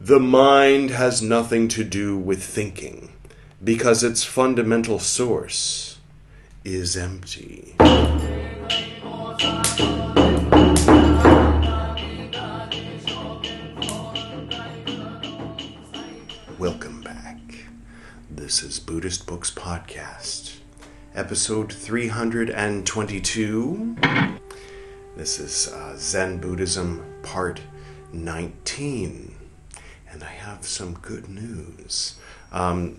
The mind has nothing to do with thinking, because its fundamental source is empty. Welcome back. This is Buddhist Books Podcast, episode 322. This is Zen Buddhism, part 19. And I have some good news.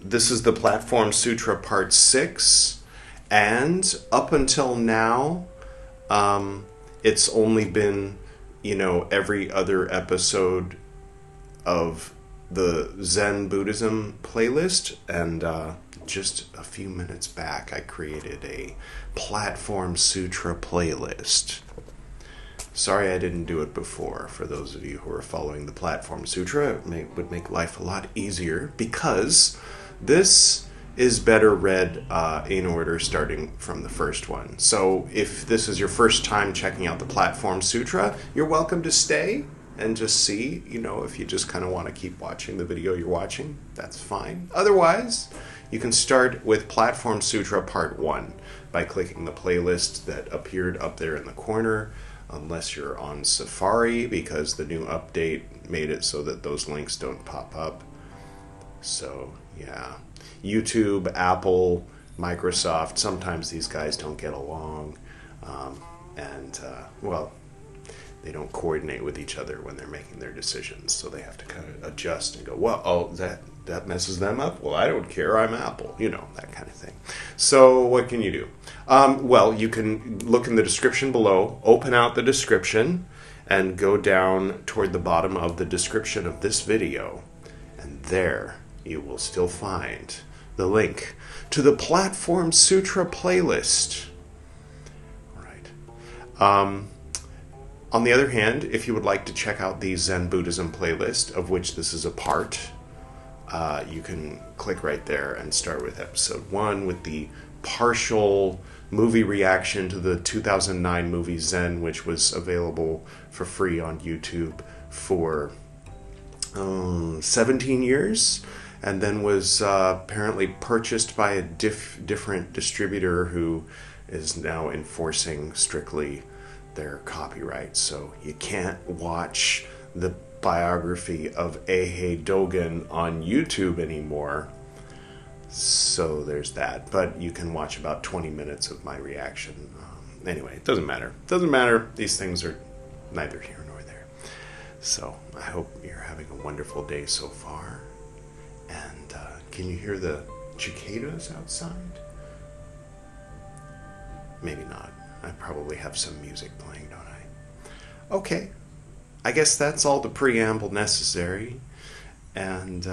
This is the Platform Sutra, part 6. And up until now, it's only been, every other episode of the Zen Buddhism playlist. And just a few minutes back, I created a Platform Sutra playlist. Sorry I didn't do it before. For those of you who are following the Platform Sutra, it would make life a lot easier, because this is better read in order starting from the first one. So if this is your first time checking out the Platform Sutra, you're welcome to stay and just see, if you just kind of want to keep watching the video you're watching, that's fine. Otherwise, you can start with Platform Sutra Part 1 by clicking the playlist that appeared up there in the corner, unless you're on Safari, because the new update made it so that those links don't pop up. So, yeah. YouTube, Apple, Microsoft, sometimes these guys don't get along. They don't coordinate with each other when they're making their decisions. So they have to kind of adjust and go, that messes them up? Well, I don't care. I'm Apple. That kind of thing. So what can you do? You can look in the description below, open out the description, and go down toward the bottom of the description of this video. And there you will still find the link to the Platform Sutra playlist. All right. On the other hand, if you would like to check out the Zen Buddhism playlist, of which this is a part, you can click right there and start with episode 1 with the partial movie reaction to the 2009 movie Zen, which was available for free on YouTube for 17 years, and then was apparently purchased by a different distributor who is now enforcing strictly their copyright. So you can't watch the biography of Yeshe Tsogyal on YouTube anymore. So there's that. But you can watch about 20 minutes of my reaction. Anyway, it doesn't matter. These things are neither here nor there. So I hope you're having a wonderful day so far. And can you hear the cicadas outside? Maybe not. I probably have some music playing, don't I? Okay. I guess that's all the preamble necessary. And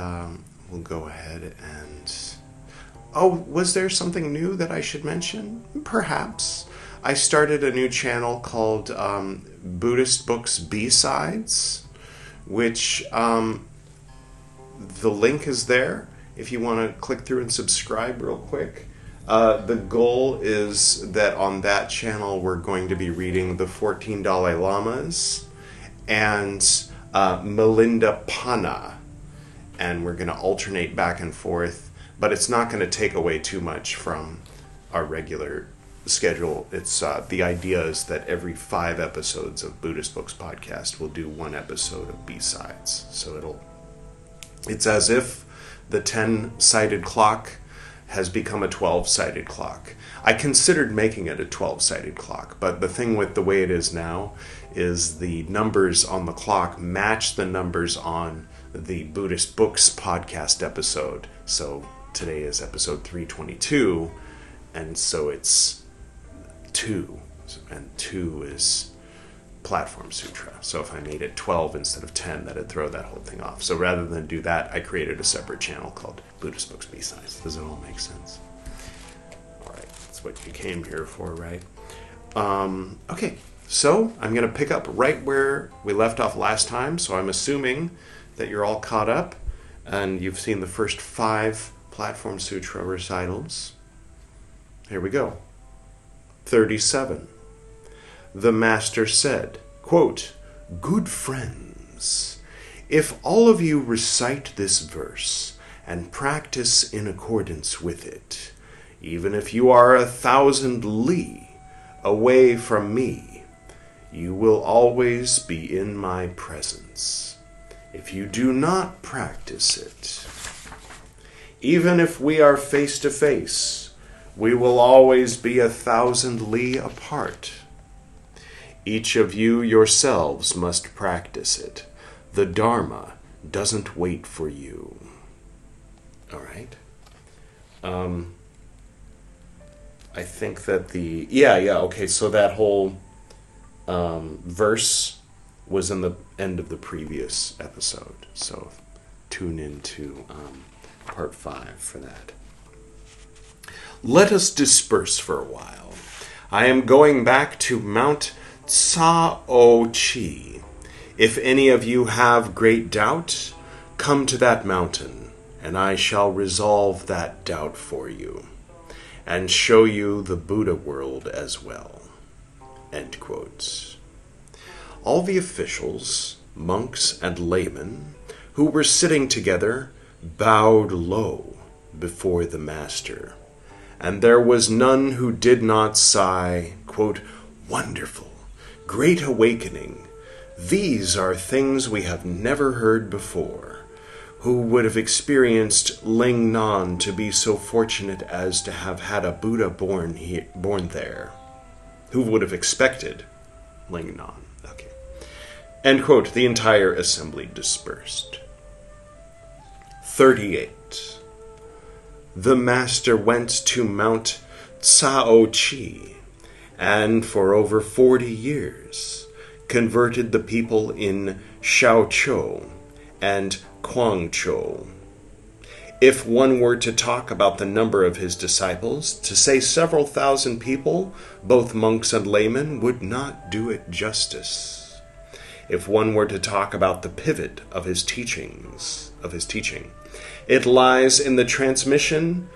we'll go ahead and... Oh, was there something new that I should mention? Perhaps. I started a new channel called Buddhist Books B-Sides, which the link is there if you want to click through and subscribe real quick. The goal is that on that channel we're going to be reading the 14 Dalai Lamas and Milinda Panna, and we're going to alternate back and forth, but it's not going to take away too much from our regular schedule. It's the idea is that every 5 episodes of Buddhist Books Podcast we'll do 1 episode of B-Sides. So it's as if the 10-sided clock has become a 12-sided clock. I considered making it a 12-sided clock, but the thing with the way it is now is the numbers on the clock match the numbers on the Buddhist Books Podcast episode. So today is episode 322, and so it's 2, and 2 is Platform Sutra. So if I made it 12 instead of 10, that'd throw that whole thing off. So rather than do that, I created a separate channel called Buddhist Books B-Sides. Does it all make sense? All right, that's what you came here for, right? Okay, so I'm going to pick up right where we left off last time. So I'm assuming that you're all caught up and you've seen the first 5 Platform Sutra recitals. Here we go. 37. The Master said, quote, "Good friends, If all of you recite this verse and practice in accordance with it, even if you are 1,000 li away from me, you will always be in my presence. If you do not practice it, even if we are face to face, we will always be 1,000 li apart. Each of you yourselves must practice it. The Dharma doesn't wait for you. All right. I think that okay, so that whole verse was in the end of the previous episode. So tune into part 5 for that. Let us disperse for a while. I am going back to Mount Tsao-chi. If any of you have great doubt, come to that mountain, and I shall resolve that doubt for you, and show you the Buddha world as well. End quotes. All the officials, monks, and laymen who were sitting together bowed low before the master, and there was none who did not sigh, quote, "Wonderful, great awakening. These are things we have never heard before. Who would have experienced Ling Nan to be so fortunate as to have had a Buddha born there? Who would have expected Ling Nan?" Okay. End quote. The entire assembly dispersed. 38. The master went to Mount Tsao-chi, and for over 40 years converted the people in Shaochou and Guangzhou. If one were to talk about the number of his disciples, to say several thousand people, both monks and laymen, would not do it justice. If one were to talk about the pivot of his teaching, it lies in the transmission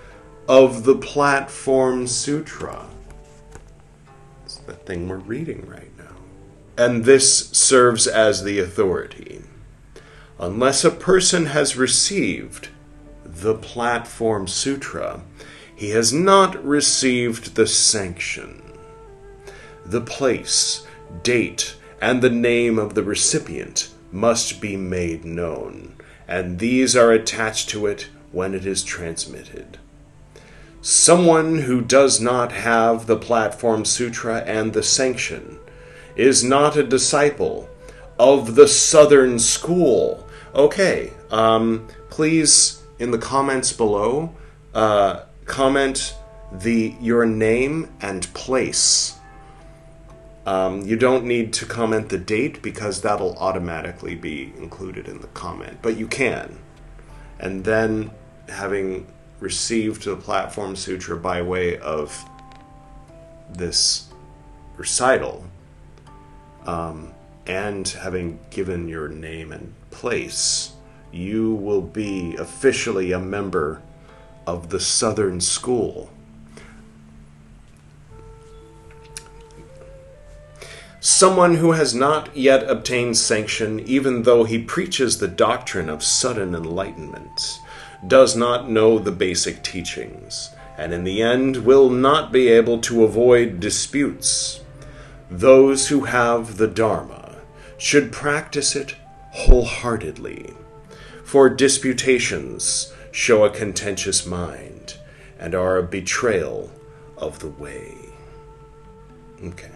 of the Platform Sutra. It's the thing we're reading right now. And this serves as the authority. Unless a person has received the Platform Sutra, he has not received the sanction. The place, date, and the name of the recipient must be made known, and these are attached to it when it is transmitted. Someone who does not have the Platform Sutra and the sanction is not a disciple of the Southern School. Okay, please, in the comments below, comment your name and place. You don't need to comment the date because that'll automatically be included in the comment, but you can. And then, having received the Platform Sutra by way of this recital, and having given your name and place, you will be officially a member of the Southern School. Someone who has not yet obtained sanction, even though he preaches the doctrine of sudden enlightenment, does not know the basic teachings, and in the end will not be able to avoid disputes. Those who have the Dharma should practice it wholeheartedly, for disputations show a contentious mind and are a betrayal of the way. Okay.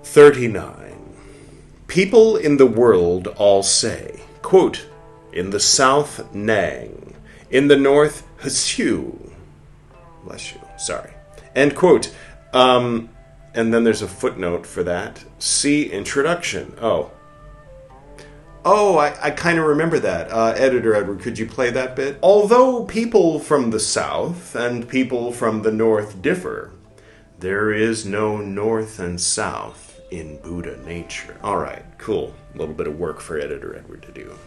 39. People in the world all say, quote, in the south, Nang, in the north, Hsiu. Bless you, sorry. End quote. And then there's a footnote for that. See introduction. Oh, I kind of remember that. Editor Edward, could you play that bit? Although people from the south and people from the north differ, there is no north and south in Buddha nature. All right, cool. A little bit of work for Editor Edward to do.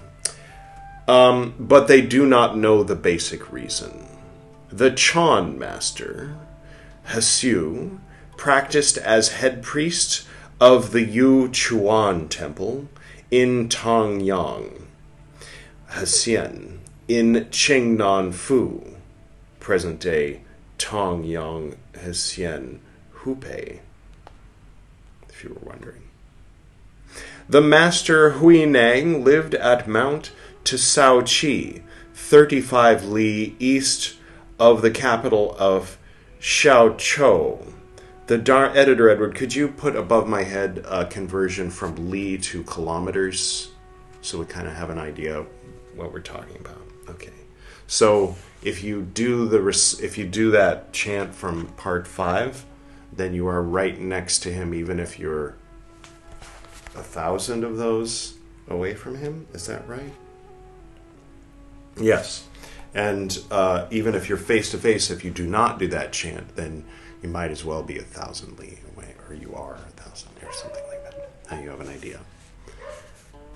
But they do not know the basic reason. The Chan master, Hsiu, practiced as head priest of the Yu Chuan temple in Tongyang, Hsien, in Qingnan Fu, present-day Tongyang, Hsien, Hupei, if you were wondering. The master Huineng lived at Mount Tsao-chi, 35 li east of the capital of Xiaochou. Editor Edward, could you put above my head a conversion from li to kilometers so we kind of have an idea of what we're talking about? Okay. So if you do that chant from part 5, then you are right next to him, even if you're 1,000 of those away from him. Is that right? Yes. And even if you're face to face, if you do not do that chant, then you might as well be 1,000 li away, or you are 1,000 or something like that. Now you have an idea.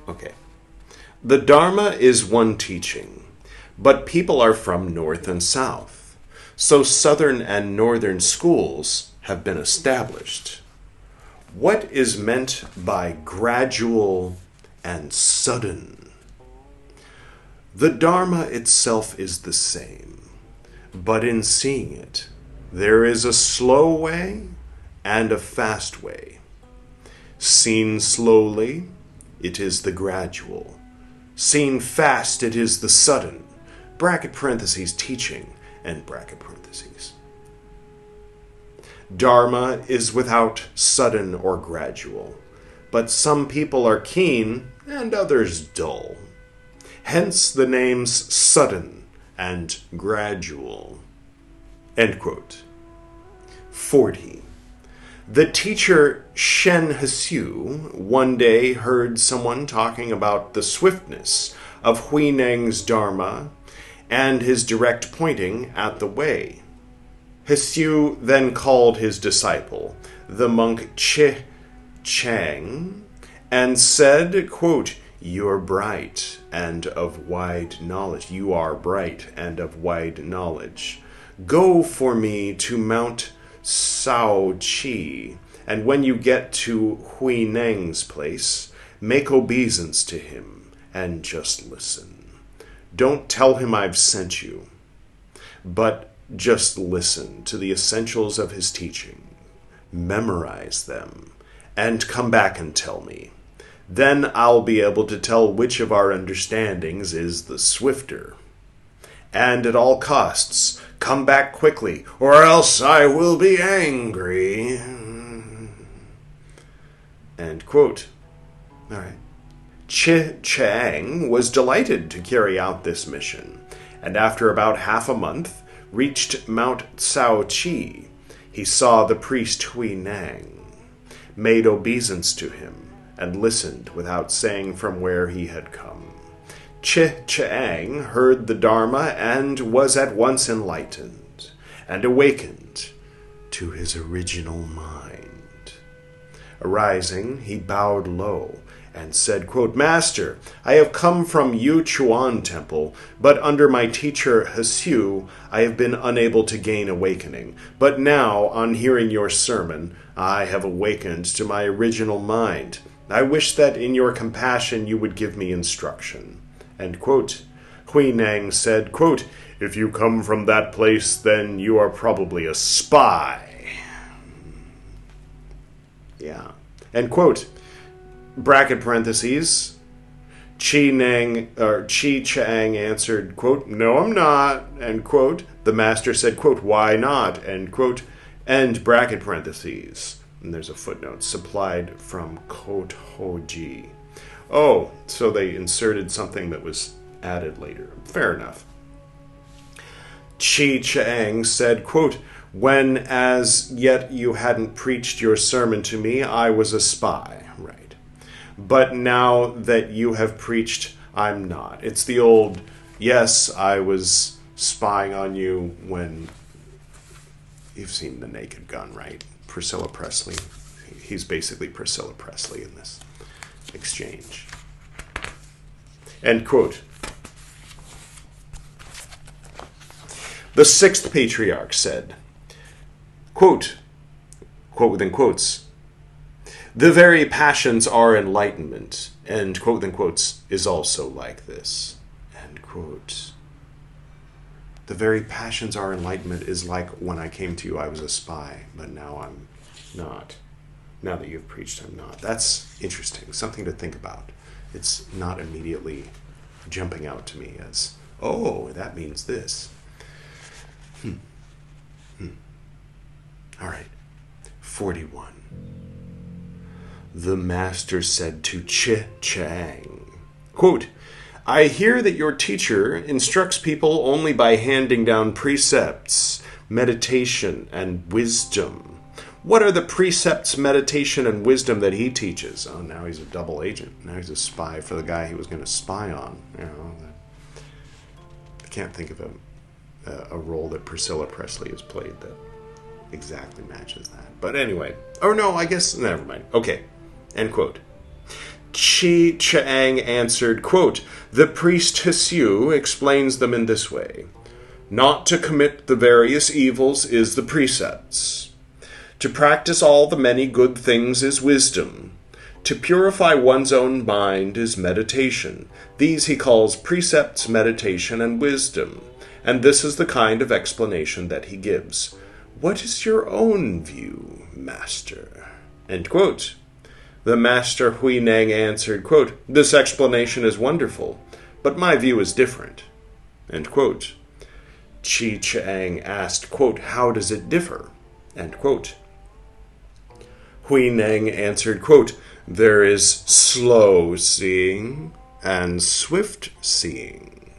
Okay. The Dharma is one teaching, but people are from north and south. So southern and northern schools have been established. What is meant by gradual and sudden? The Dharma itself is the same, but in seeing it, there is a slow way and a fast way. Seen slowly, it is the gradual. Seen fast, it is the sudden. Bracket parentheses teaching, and bracket parentheses. Dharma is without sudden or gradual, but some people are keen and others dull. Hence the names sudden and gradual. End quote. 40. The teacher Shen Hsu one day heard someone talking about the swiftness of Huineng's Dharma and his direct pointing at the way. Hsu then called his disciple, the monk Chi Chang, and said, quote, "You are bright and of wide knowledge. You are bright and of wide knowledge. Go for me to Mount Tsao-chi, and when you get to Huineng's place, make obeisance to him and just listen. Don't tell him I've sent you, but just listen to the essentials of his teaching. Memorize them, and come back and tell me. Then I'll be able to tell which of our understandings is the swifter. And at all costs, come back quickly, or else I will be angry." End quote. All right. Chi Chang was delighted to carry out this mission, and after about half a month, reached Mount Tsao-chi. He saw the priest Huineng, made obeisance to him, and listened without saying from where he had come. Chi Chang heard the Dharma and was at once enlightened and awakened to his original mind. Arising, he bowed low and said, quote, "Master, I have come from Yu Chuan Temple, but under my teacher Hsu, I have been unable to gain awakening. But now, on hearing your sermon, I have awakened to my original mind. I wish that in your compassion you would give me instruction." End quote. Huineng said, quote, "If you come from that place, then you are probably a spy." Yeah. End quote. Bracket parentheses. Chi Chang answered, quote, "No, I'm not." End quote. The master said, quote, "Why not?" End quote. End bracket parentheses. And there's a footnote supplied from Kotoji. Oh, so they inserted something that was added later. Fair enough. Chi Chang said, quote, "When as yet you hadn't preached your sermon to me, I was a spy." Right. "But now that you have preached, I'm not." It's the old, yes, I was spying on you when... You've seen The Naked Gun, right? Priscilla Presley. He's basically Priscilla Presley in this exchange. End quote. The Sixth Patriarch said, quote within quotes, The very passions are enlightenment, and quote then quotes, is also like this, end quote. The very passions are enlightenment is like when I came to you, I was a spy, but now I'm not. Now that you've preached, I'm not. That's interesting, something to think about. It's not immediately jumping out to me as, oh, that means this. All right, 41. The master said to Chang, quote, I hear that your teacher instructs people only by handing down precepts, meditation, and wisdom. What are the precepts, meditation, and wisdom that he teaches? Oh, now he's a double agent. Now he's a spy for the guy he was going to spy on. I can't think of a role that Priscilla Presley has played that exactly matches that. But anyway. Oh, no, I guess, never mind. Okay. End quote. Chang answered, quote, the priest Hsiu explains them in this way. Not to commit the various evils is the precepts. To practice all the many good things is wisdom. To purify one's own mind is meditation. These he calls precepts, meditation, and wisdom. And this is the kind of explanation that he gives. What is your own view, master? End quote. The master Huineng answered, quote, this explanation is wonderful, but my view is different. End quote. Chang asked, quote, how does it differ? End quote. Huineng answered, quote, there is slow seeing and swift seeing.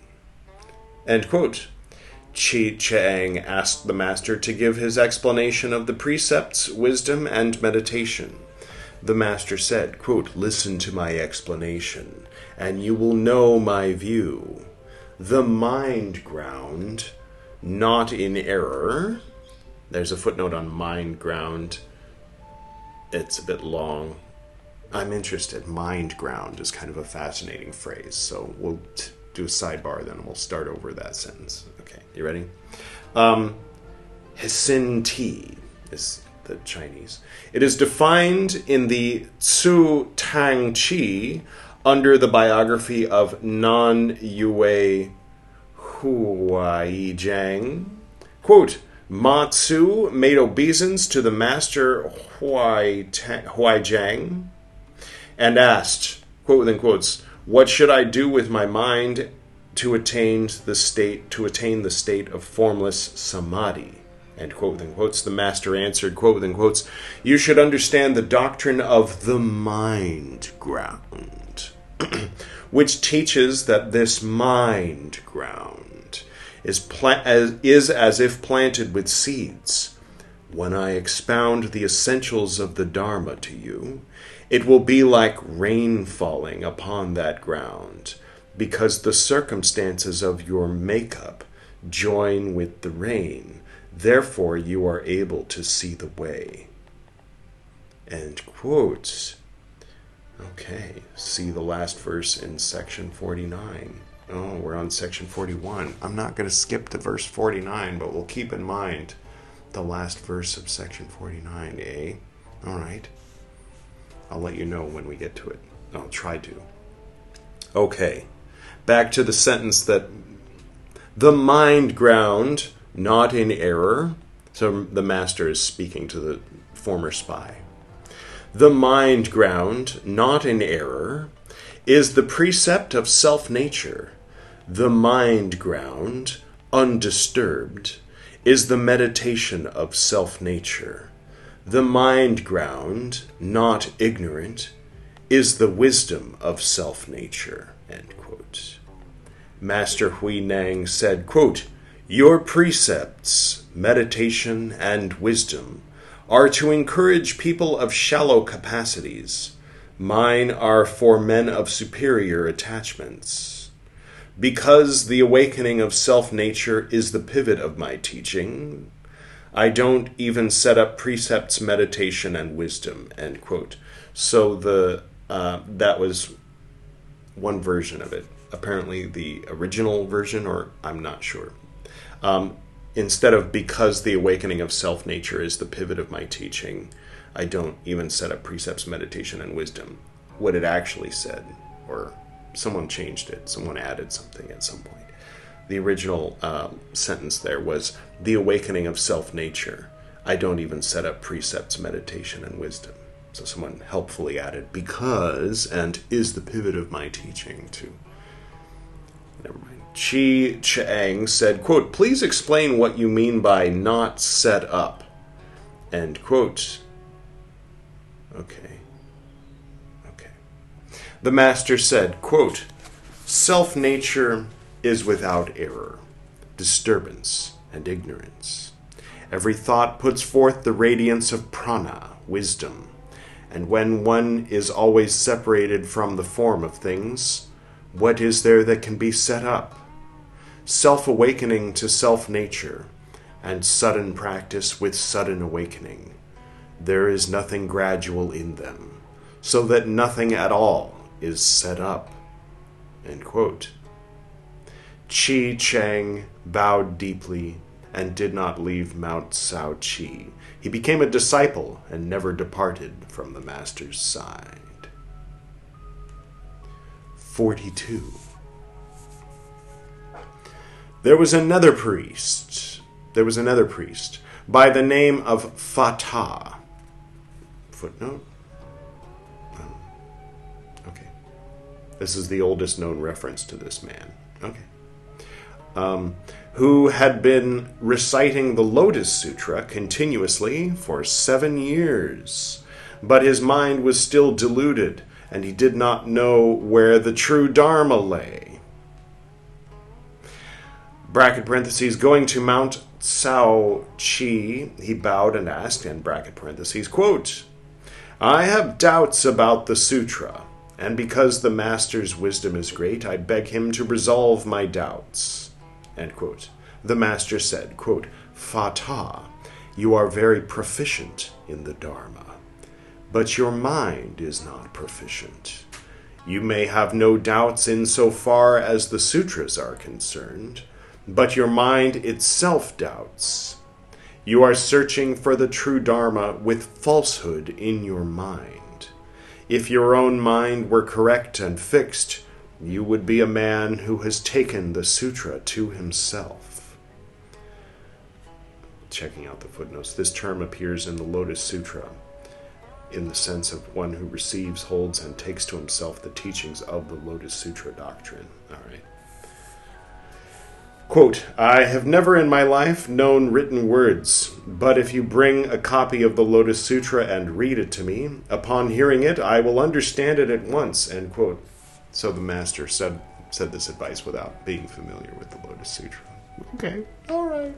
End quote. Chang asked the master to give his explanation of the precepts, wisdom, and meditation. The master said, quote, listen to my explanation, and you will know my view. The mind ground, not in error. There's a footnote on mind ground. It's a bit long. I'm interested. Mind ground is kind of a fascinating phrase, so we'll do a sidebar, then we'll start over that sentence. Okay, you ready? Hisin Ti is the Chinese. It is defined in the Tzu Tang Chi under the biography of Nan Yue Huaijiang. Quote, Ma Tzu made obeisance to the master Huaijiang and asked, quote within quotes, what should I do with my mind to attain the state of formless samadhi? And quote within quotes, the master answered, quote within quotes, you should understand the doctrine of the mind ground, which teaches that this mind ground is as if planted with seeds. When I expound the essentials of the Dharma to you, it will be like rain falling upon that ground, because the circumstances of your makeup join with the rain. Therefore, you are able to see the way. End quote. Okay, see the last verse in section 49. Oh, we're on section 41. I'm not going to skip to verse 49, but we'll keep in mind the last verse of section 49, eh? All right. I'll let you know when we get to it. I'll try to. Okay, back to the sentence that the mind ground, not in error. So the master is speaking to the former spy. The mind ground, not in error, is the precept of self-nature. The mind ground, undisturbed, is the meditation of self-nature. The mind ground, not ignorant, is the wisdom of self-nature. End quote. Master Huineng said, quote, your precepts, meditation, and wisdom are to encourage people of shallow capacities. Mine are for men of superior attachments. Because the awakening of self-nature is the pivot of my teaching, I don't even set up precepts, meditation, and wisdom. End quote. So that was one version of it. Apparently the original version, or I'm not sure. Instead of because the awakening of self-nature is the pivot of my teaching, I don't even set up precepts, meditation, and wisdom. What it actually said, or someone changed it, someone added something at some point. The original sentence there was, the awakening of self-nature. I don't even set up precepts, meditation, and wisdom. So someone helpfully added, because, and is the pivot of my teaching, to... Never mind. Chi Chang said, quote, please explain what you mean by not set up. End quote. Okay. The master said, quote, self-nature is without error, disturbance, and ignorance. Every thought puts forth the radiance of prana, wisdom, and when one is always separated from the form of things, what is there that can be set up? Self-awakening to self-nature, and sudden practice with sudden awakening. There is nothing gradual in them, so that nothing at all is set up. End quote. Chi Chang bowed deeply and did not leave Mount Sao Chi. He became a disciple and never departed from the master's side. 42. There was another priest by the name of Fatah. Footnote. Okay. This is the oldest known reference to this man. Okay. Who had been reciting the Lotus Sutra continuously for 7 years. But his mind was still deluded, and he did not know where the true Dharma lay. Bracket parentheses, going to Mount Sao Chi, he bowed and asked, and bracket parentheses, quote, I have doubts about the sutra, and because the master's wisdom is great, I beg him to resolve my doubts. End quote. The master said, quote, Fatah, you are very proficient in the Dharma, but your mind is not proficient. You may have no doubts in so far as the sutras are concerned, but your mind itself doubts. You are searching for the true Dharma with falsehood in your mind. If your own mind were correct and fixed, you would be a man who has taken the sutra to himself. Checking out the footnotes, this term appears in the Lotus Sutra in the sense of one who receives, holds, and takes to himself the teachings of the Lotus Sutra doctrine. All right. Quote, I have never in my life known written words, but if you bring a copy of the Lotus Sutra and read it to me, upon hearing it, I will understand it at once, end quote. So the master said this advice without being familiar with the Lotus Sutra. Okay, all right.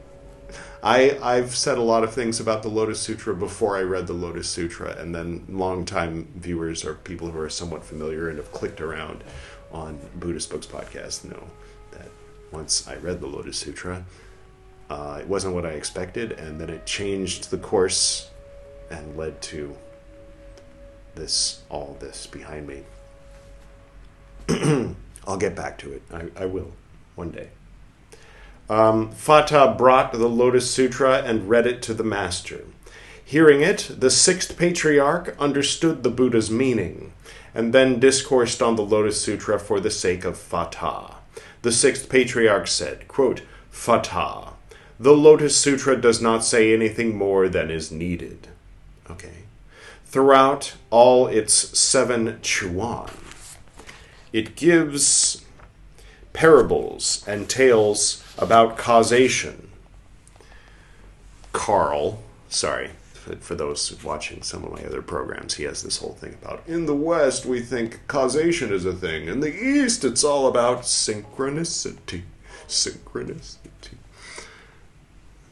I've said a lot of things about the Lotus Sutra before I read the Lotus Sutra, and then longtime viewers or people who are somewhat familiar and have clicked around on Buddhist Books Podcast know that once I read the Lotus Sutra, it wasn't what I expected, and then it changed the course and led to all this behind me. I'll get back to it. I will, one day. Fatah brought the Lotus Sutra and read it to the master. Hearing it, the Sixth Patriarch understood the Buddha's meaning, and then discoursed on the Lotus Sutra for the sake of Fatah. The Sixth Patriarch said, quote, Fatah, the Lotus Sutra does not say anything more than is needed. Okay. Throughout all its 7 chuan, it gives parables and tales about causation. Carl, sorry, for those watching some of my other programs, he has this whole thing about, in the West, we think causation is a thing. In the East, it's all about synchronicity. Synchronicity.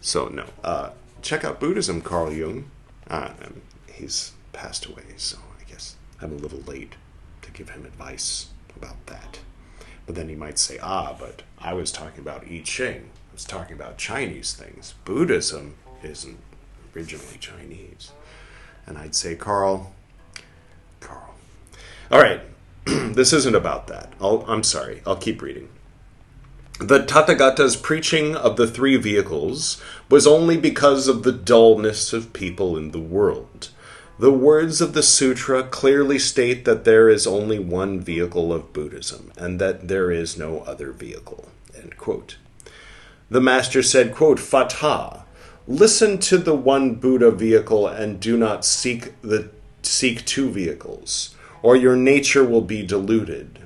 So, no. Check out Buddhism, Carl Jung. He's passed away, so I guess I'm a little late to give him advice about that. But then he might say, but I was talking about I Ching. I was talking about Chinese things. Buddhism isn't originally Chinese. And I'd say, Carl. All right, this isn't about that. I'm sorry, I'll keep reading. The Tathagata's preaching of the 3 vehicles was only because of the dullness of people in the world. The words of the sutra clearly state that there is only one vehicle of Buddhism, and that there is no other vehicle. End quote. The master said, quote, Fatha, listen to the one Buddha vehicle and do not seek two vehicles, or your nature will be deluded.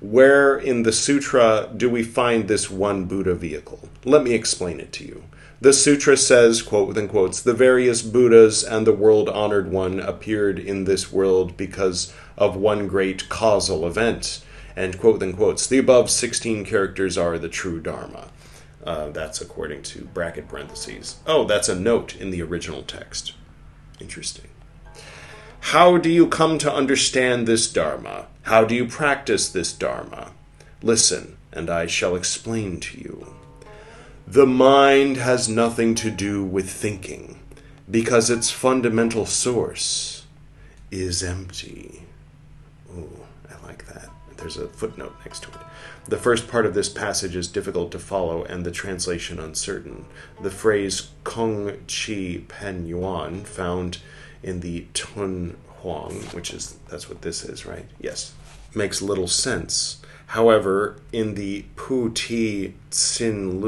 Where in the sutra do we find this one Buddha vehicle? Let me explain it to you. The sutra says, quote within quotes, the various Buddhas and the world-honored one appeared in this world because of one great causal event. And quote within quotes, the above 16 characters are the true Dharma. That's according to bracket parentheses. Oh, that's a note in the original text. Interesting. How do you come to understand this Dharma? How do you practice this Dharma? Listen, and I shall explain to you. The mind has nothing to do with thinking, because its fundamental source is empty. Oh, I like that. There's a footnote next to it. The first part of this passage is difficult to follow and the translation uncertain. The phrase Kong Chi Pen Yuan, found in the Tun Huang, that's what this is, right? Yes. Makes little sense. However, in the Pu Ti Tsin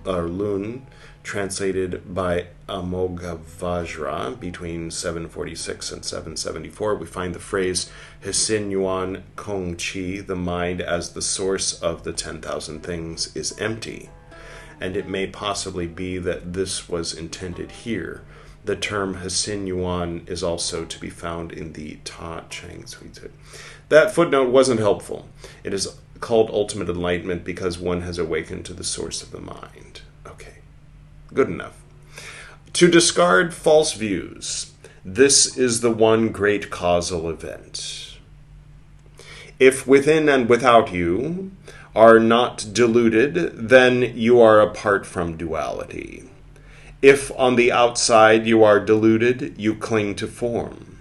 Lun, translated by Amoghavajra between 746 and 774, we find the phrase Hisin Yuan Kong Chi, the mind as the source of the 10,000 things, is empty. And it may possibly be that this was intended here. The term Hisin Yuan is also to be found in the Ta Chang Sui. That footnote wasn't helpful. It is called ultimate enlightenment because one has awakened to the source of the mind. Okay, good enough. To discard false views, this is the one great causal event. If within and without you are not deluded, then you are apart from duality. If on the outside you are deluded, you cling to form.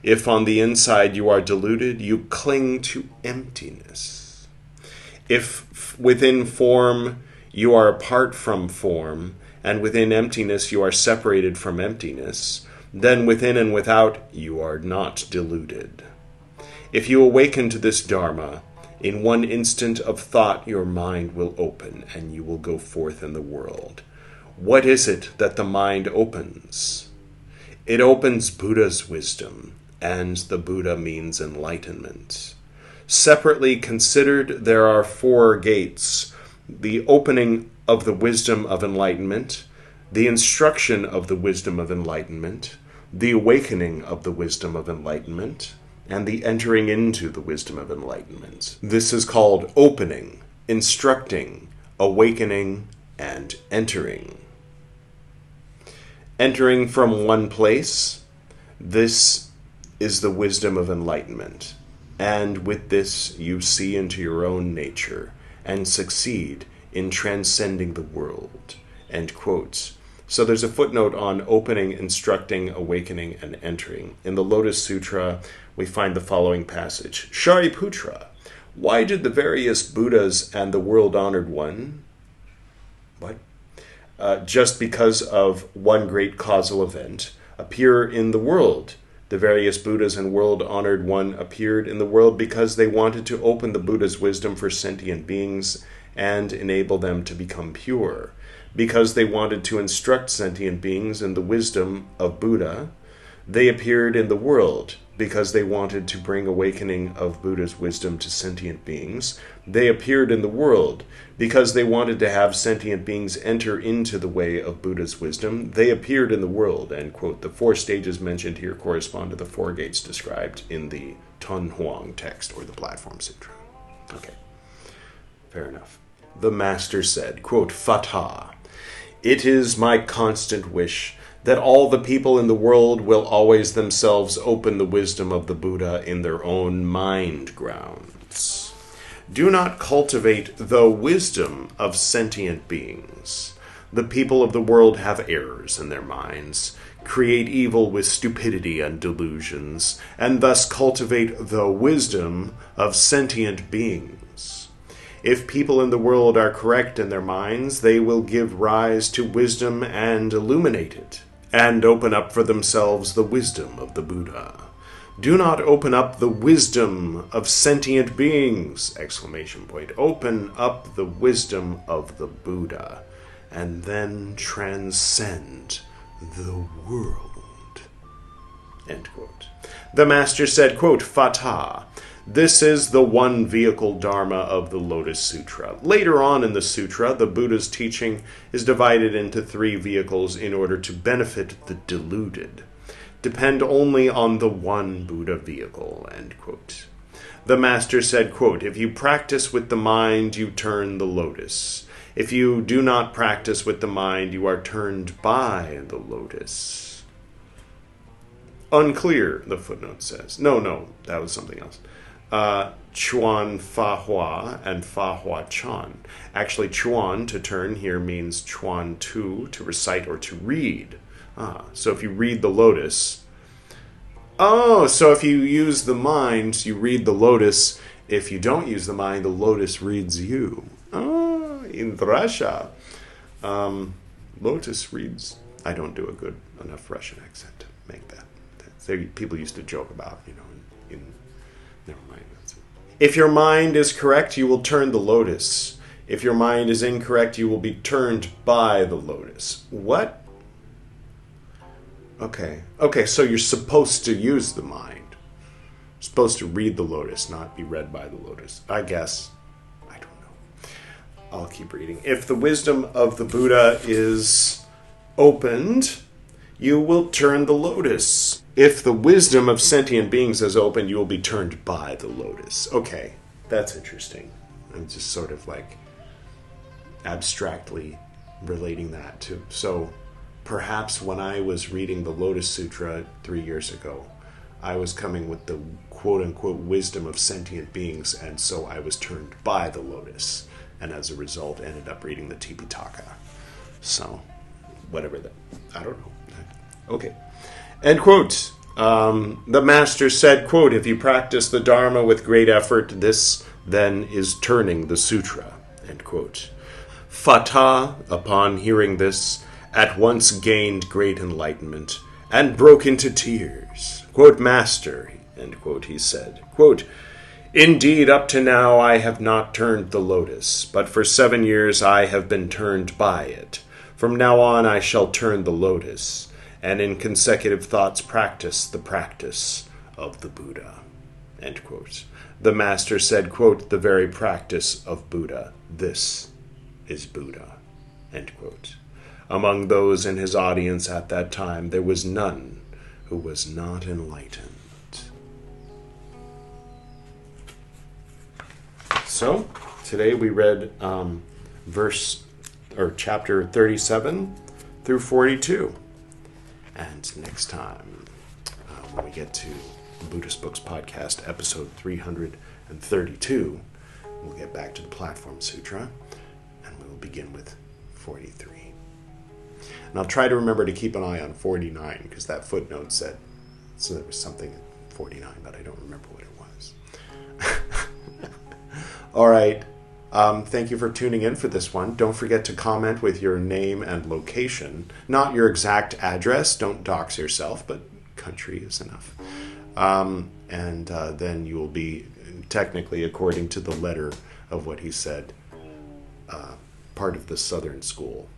If on the inside you are deluded, you cling to emptiness. If within form you are apart from form, and within emptiness you are separated from emptiness, then within and without you are not deluded. If you awaken to this Dharma, in one instant of thought your mind will open, and you will go forth in the world. What is it that the mind opens? It opens Buddha's wisdom, and the Buddha means enlightenment. Separately considered, there are 4 gates: the opening of the wisdom of enlightenment, the instruction of the wisdom of enlightenment, the awakening of the wisdom of enlightenment, and the entering into the wisdom of enlightenment. This is called opening, instructing, awakening, and entering. Entering from one place, this is the wisdom of enlightenment. And with this, you see into your own nature and succeed in transcending the world. End quotes. So there's a footnote on opening, instructing, awakening, and entering. In the Lotus Sutra, we find the following passage. Shariputra, why did the various Buddhas and the world-honored one... What? Just because of one great causal event, appear in the world. The various Buddhas and world-honored one appeared in the world because they wanted to open the Buddha's wisdom for sentient beings and enable them to become pure. Because they wanted to instruct sentient beings in the wisdom of Buddha, they appeared in the world. Because they wanted to bring awakening of Buddha's wisdom to sentient beings, they appeared in the world. Because they wanted to have sentient beings enter into the way of Buddha's wisdom, they appeared in the world. End quote. The 4 stages mentioned here correspond to the 4 gates described in the Tun Huang text, or the Platform Sutra. Okay, fair enough. The master said, quote, Fatha, it is my constant wish that all the people in the world will always themselves open the wisdom of the Buddha in their own mind grounds. Do not cultivate the wisdom of sentient beings. The people of the world have errors in their minds, create evil with stupidity and delusions, and thus cultivate the wisdom of sentient beings. If people in the world are correct in their minds, they will give rise to wisdom and illuminate it. and open up for themselves the wisdom of the Buddha. Do not open up the wisdom of sentient beings! Exclamation point. Open up the wisdom of the Buddha, and then transcend the world. End quote. The master said, quote, Fatha. This is the one vehicle Dharma of the Lotus Sutra. Later on in the sutra, the Buddha's teaching is divided into 3 vehicles in order to benefit the deluded. Depend only on the one Buddha vehicle, end quote. The master said, quote, If you practice with the mind, you turn the lotus. If you do not practice with the mind, you are turned by the lotus. Unclear, the footnote says. No, that was something else. Chuan Fa Hua and Fa Hua Chan. Actually, Chuan, to turn, here means Chuan Tu, to recite or to read. So if you read the lotus... so if you use the mind, you read the lotus. If you don't use the mind, the lotus reads you. In Russia. Lotus reads... I don't do a good enough Russian accent to make that. People used to joke about, never mind. If your mind is correct, you will turn the lotus. If your mind is incorrect, you will be turned by the lotus. What? Okay, so you're supposed to use the mind. You're supposed to read the lotus, not be read by the lotus. I guess. I don't know. I'll keep reading. If the wisdom of the Buddha is opened, you will turn the lotus. If the wisdom of sentient beings is opened, you will be turned by the lotus. Okay, that's interesting. I'm just sort of like abstractly relating that to... So perhaps when I was reading the Lotus Sutra 3 years ago, I was coming with the quote-unquote wisdom of sentient beings, and so I was turned by the lotus, and as a result ended up reading the Tipitaka. So, whatever that... I don't know. Okay. End quote. The master said, quote, If you practice the Dharma with great effort, this then is turning the sutra. End quote. Fatha, upon hearing this, at once gained great enlightenment and broke into tears. Quote, Master, end quote, he said, quote, Indeed, up to now I have not turned the lotus, but for 7 years I have been turned by it. From now on I shall turn the lotus, and in consecutive thoughts practice the practice of the Buddha. End quote. The master said, quote, The very practice of Buddha, this is Buddha. End quote. Among those in his audience at that time, there was none who was not enlightened. So, today we read chapter 37 through 42. And next time, when we get to the Buddhist Books Podcast, episode 332, we'll get back to the Platform Sutra, and we will begin with 43. And I'll try to remember to keep an eye on 49, because that footnote said, so there was something at 49, but I don't remember what it was. All right. Thank you for tuning in for this one. Don't forget to comment with your name and location. Not your exact address. Don't dox yourself, but country is enough. Then you will be, technically, according to the letter of what he said, part of the Southern School.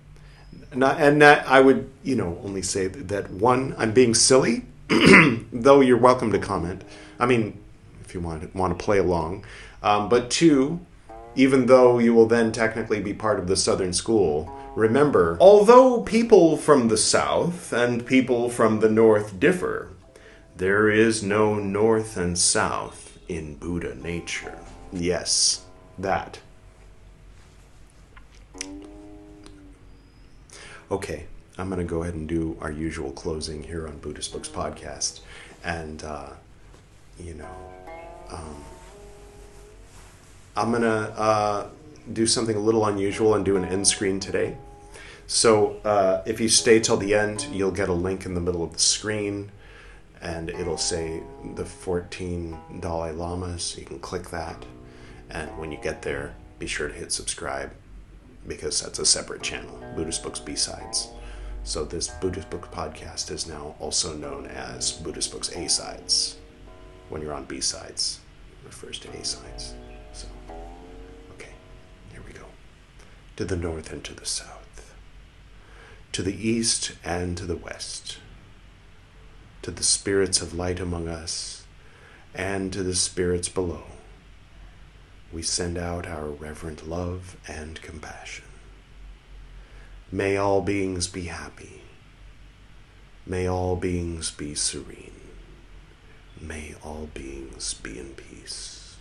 I would, only say that, one, I'm being silly, though you're welcome to comment. I mean, if you want to play along. But two, even though you will then technically be part of the Southern School, remember, although people from the South and people from the North differ, there is no North and South in Buddha nature. Yes, that. Okay, I'm going to go ahead and do our usual closing here on Buddhist Books Podcast. And, I'm going to do something a little unusual and do an end screen today. So if you stay till the end, you'll get a link in the middle of the screen, and it'll say the 14 Dalai Lamas. You can click that. And when you get there, be sure to hit subscribe, because that's a separate channel, Buddhist Books B-Sides. So this Buddhist Books Podcast is now also known as Buddhist Books A-Sides. When you're on B-Sides, it refers to A-Sides. So, okay, here we go. To the north and to the south. To the east and to the west. To the spirits of light among us and to the spirits below. We send out our reverent love and compassion. May all beings be happy. May all beings be serene. May all beings be in peace.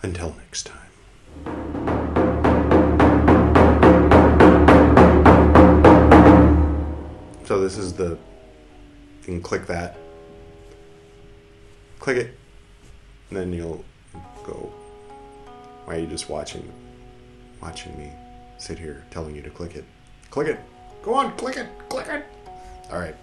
Until next time. So this is you can click that. Click it. And then you'll go, why are you just watching me sit here telling you to click it? Click it. Go on, click it. Click it. All right.